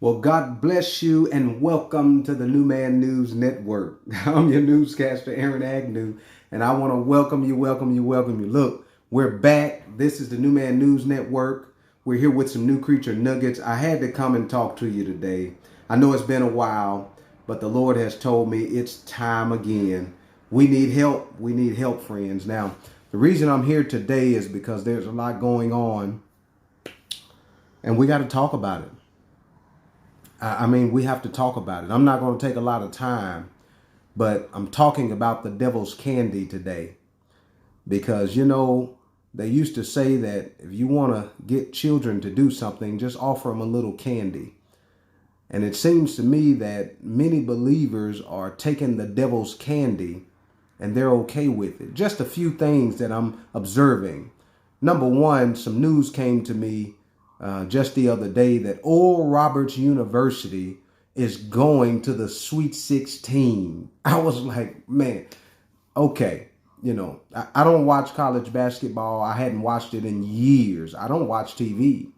Well, God bless you and welcome to the New Man News Network. I'm your newscaster, Aaron Agnew, and I want to welcome you. Look, we're back. This is the New Man News Network. We're here with some new creature nuggets. I had to come and talk to you today. I know it's been a while, but the Lord has told me it's time again. We need help. We need help, friends. Now, the reason I'm here today is because there's a lot going on, and we got to talk about it. We have to talk about it. I'm not going to take a lot of time, but I'm talking about the devil's candy today because, they used to say that if you want to get children to do something, just offer them a little candy. And it seems to me that many believers are taking the devil's candy and they're okay with it. Just a few things that I'm observing. Number one, some news came to me just the other day that Oral Roberts University is going to the Sweet 16. I was like, man, okay. I don't watch college basketball. I hadn't watched it in years. I don't watch TV.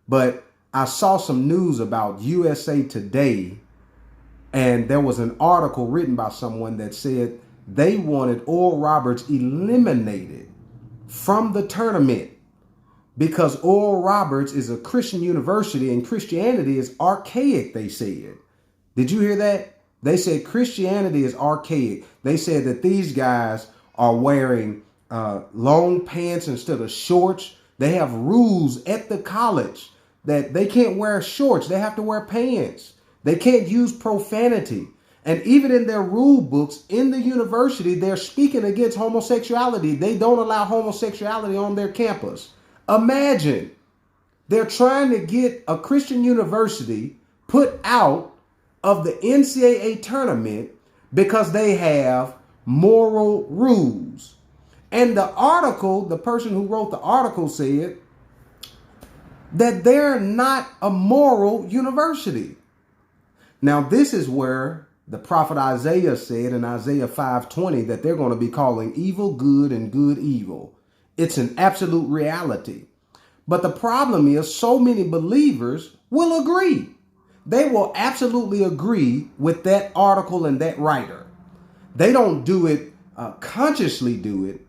But I saw some news about USA Today, and there was an article written by someone that said they wanted Oral Roberts eliminated from the tournament because Oral Roberts is a Christian university and Christianity is archaic, they said. Did you hear that? They said Christianity is archaic. They said that these guys are wearing long pants instead of shorts. They have rules at the college that they can't wear shorts. They have to wear pants. They can't use profanity. And even in their rule books in the university, they're speaking against homosexuality. They don't allow homosexuality on their campus. Imagine they're trying to get a Christian university put out of the NCAA tournament because they have moral rules. And the article, the person who wrote the article said that they're not a moral university. Now, this is where the prophet Isaiah said in Isaiah 5:20 that they're going to be calling evil good and good evil. It's an absolute reality. But the problem is so many believers will agree. They will absolutely agree with that article and that writer. They don't do it, consciously do it,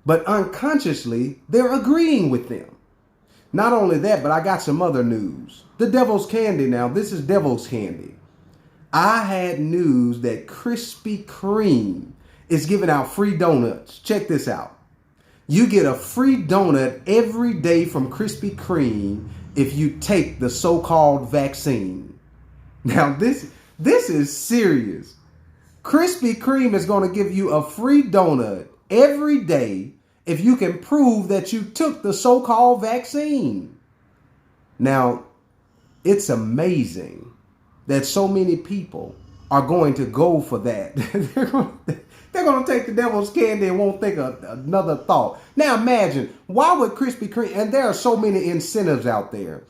but unconsciously they're agreeing with them. Not only that, but I got some other news. The devil's candy now. This is devil's candy. I had news that Krispy Kreme is giving out free donuts. Check this out. You get a free donut every day from Krispy Kreme if you take the so-called vaccine. Now, this is serious. Krispy Kreme is going to give you a free donut every day if you can prove that you took the so-called vaccine. Now, it's amazing that so many people are going to go for that. They're going to take the devil's candy and won't think of another thought. Now imagine, why would Krispy Kreme, and there are so many incentives out there.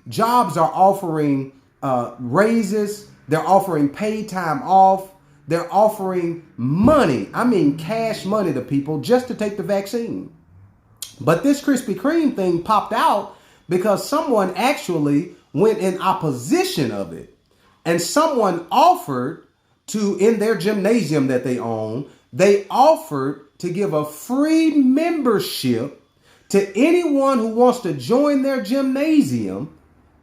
Jobs are offering raises. They're offering paid time off. They're offering money. Cash money to people just to take the vaccine. But this Krispy Kreme thing popped out because someone actually went in opposition of it. And someone offered to, in their gymnasium that they own, they offered to give a free membership to anyone who wants to join their gymnasium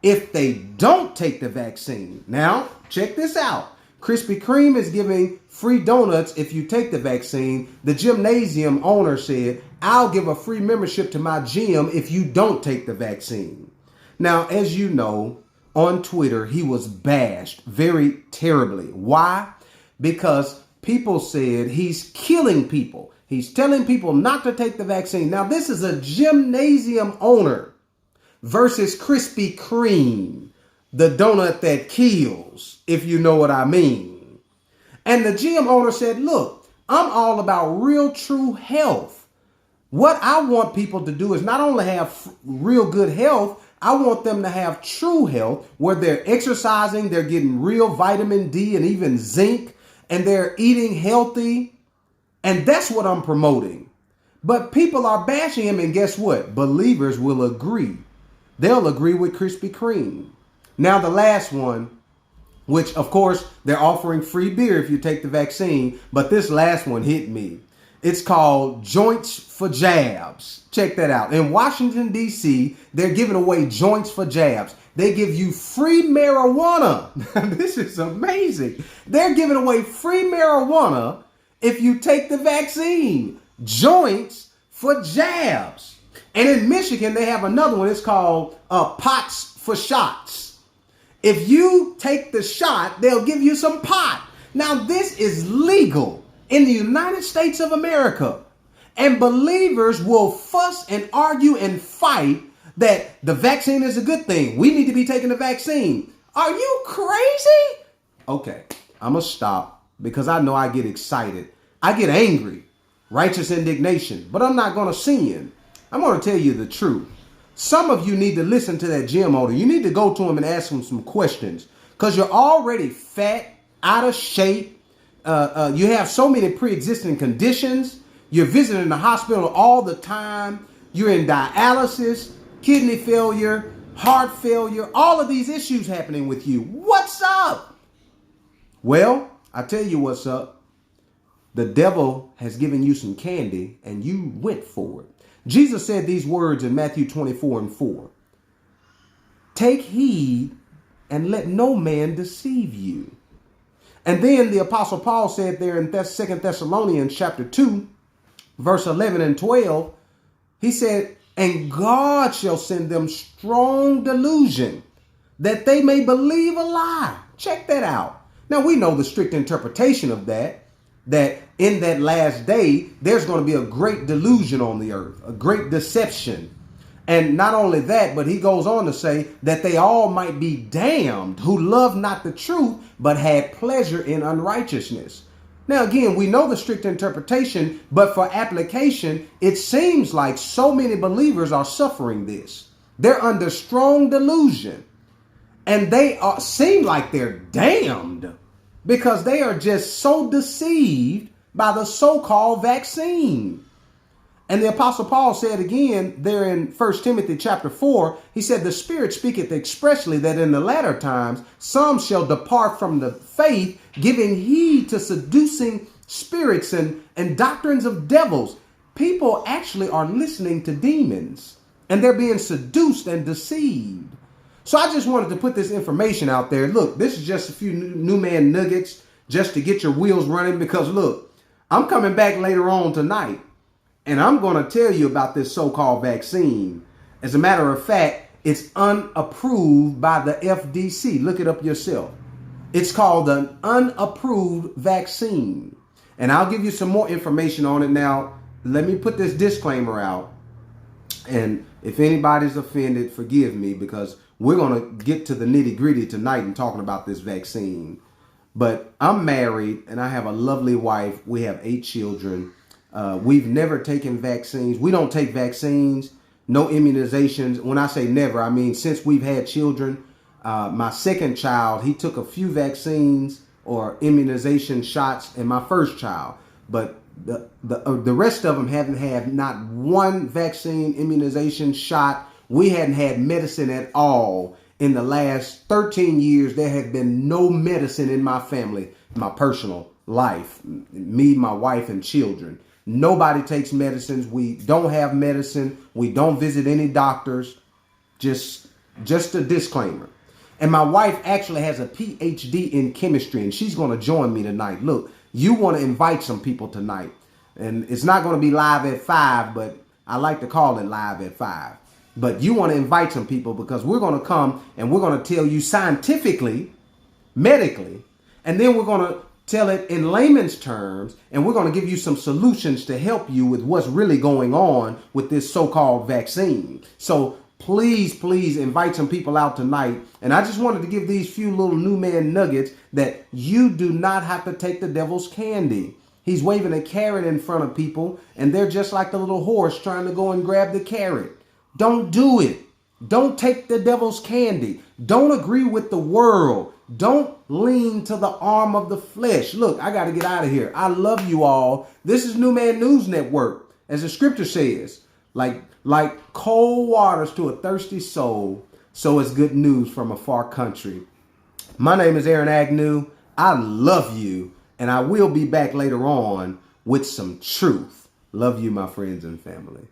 if they don't take the vaccine. Now, check this out. Krispy Kreme is giving free donuts if you take the vaccine. The gymnasium owner said, I'll give a free membership to my gym if you don't take the vaccine. Now, as you know, on Twitter, he was bashed very terribly. Why? Because people said he's killing people. He's telling people not to take the vaccine. Now, this is a gymnasium owner versus Krispy Kreme, the donut that kills, if you know what I mean. And the gym owner said, look, I'm all about real, true health. What I want people to do is not only have real good health, I want them to have true health where they're exercising, they're getting real vitamin D and even zinc, and they're eating healthy. And that's what I'm promoting. But people are bashing him, and guess what? Believers will agree. They'll agree with Krispy Kreme. Now, the last one, which of course they're offering free beer if you take the vaccine, but this last one hit me. It's called Joints for Jabs. Check that out. In Washington, D.C., they're giving away joints for jabs. They give you free marijuana. This is amazing. They're giving away free marijuana if you take the vaccine. Joints for jabs. And in Michigan, they have another one. It's called Pots for Shots. If you take the shot, they'll give you some pot. Now, this is legal in the United States of America. And believers will fuss and argue and fight that the vaccine is a good thing. We need to be taking the vaccine. Are you crazy? Okay, I'm going to stop because I know I get excited. I get angry, righteous indignation, but I'm not going to sin. I'm going to tell you the truth. Some of you need to listen to that gym owner. You need to go to him and ask him some questions because you're already fat, out of shape. You have so many pre-existing conditions. You're visiting the hospital all the time. You're in dialysis, kidney failure, heart failure, all of these issues happening with you. What's up? Well, I tell you what's up. The devil has given you some candy and you went for it. Jesus said these words in Matthew 24:4. Take heed and let no man deceive you. And then the Apostle Paul said there in 2 Thessalonians chapter 2, verse 11 and 12, he said, and God shall send them strong delusion that they may believe a lie. Check that out. Now we know the strict interpretation of that in that last day, there's going to be a great delusion on the earth, a great deception. And not only that, but he goes on to say that they all might be damned who love not the truth, but had pleasure in unrighteousness. Now, again, we know the strict interpretation, but for application, it seems like so many believers are suffering this. They're under strong delusion and they seem like they're damned because they are just so deceived by the so-called vaccine. And the Apostle Paul said again there in 1 Timothy chapter 4, he said, the Spirit speaketh expressly that in the latter times some shall depart from the faith, giving heed to seducing spirits and doctrines of devils. People actually are listening to demons and they're being seduced and deceived. So I just wanted to put this information out there. Look, this is just a few new man nuggets just to get your wheels running because look, I'm coming back later on tonight. And I'm going to tell you about this so-called vaccine. As a matter of fact, it's unapproved by the FDC. Look it up yourself. It's called an unapproved vaccine. And I'll give you some more information on it. Now, let me put this disclaimer out. And if anybody's offended, forgive me because we're going to get to the nitty-gritty tonight and talking about this vaccine. But I'm married and I have a lovely wife. We have 8 children. We've never taken vaccines. We don't take vaccines, no immunizations. When I say never, I mean since we've had children. My second child, he took a few vaccines or immunization shots, and my first child. But the rest of them haven't had not one vaccine, immunization shot. We hadn't had medicine at all. In the last 13 years, there had been no medicine in my family, my personal life, me, my wife, and children. Nobody takes medicines. We don't have medicine. We don't visit any doctors. Just a disclaimer. And my wife actually has a PhD in chemistry, and she's going to join me tonight. Look, you want to invite some people tonight. And it's not going to be live at 5, but I like to call it live at 5. But you want to invite some people because we're going to come and we're going to tell you scientifically, medically, and then we're going to tell it in layman's terms, and we're going to give you some solutions to help you with what's really going on with this so-called vaccine. So please invite some people out tonight. And I just wanted to give these few little new man nuggets that you do not have to take the devil's candy. He's waving a carrot in front of people, and they're just like the little horse trying to go and grab the carrot. Don't do it. Don't take the devil's candy. Don't agree with the world. Don't lean to the arm of the flesh. Look, I got to get out of here. I love you all. This is New Man News Network. As the scripture says, like cold waters to a thirsty soul, so it's good news from a far country. My name is Aaron Agnew. I love you, and I will be back later on with some truth. Love you, my friends and family.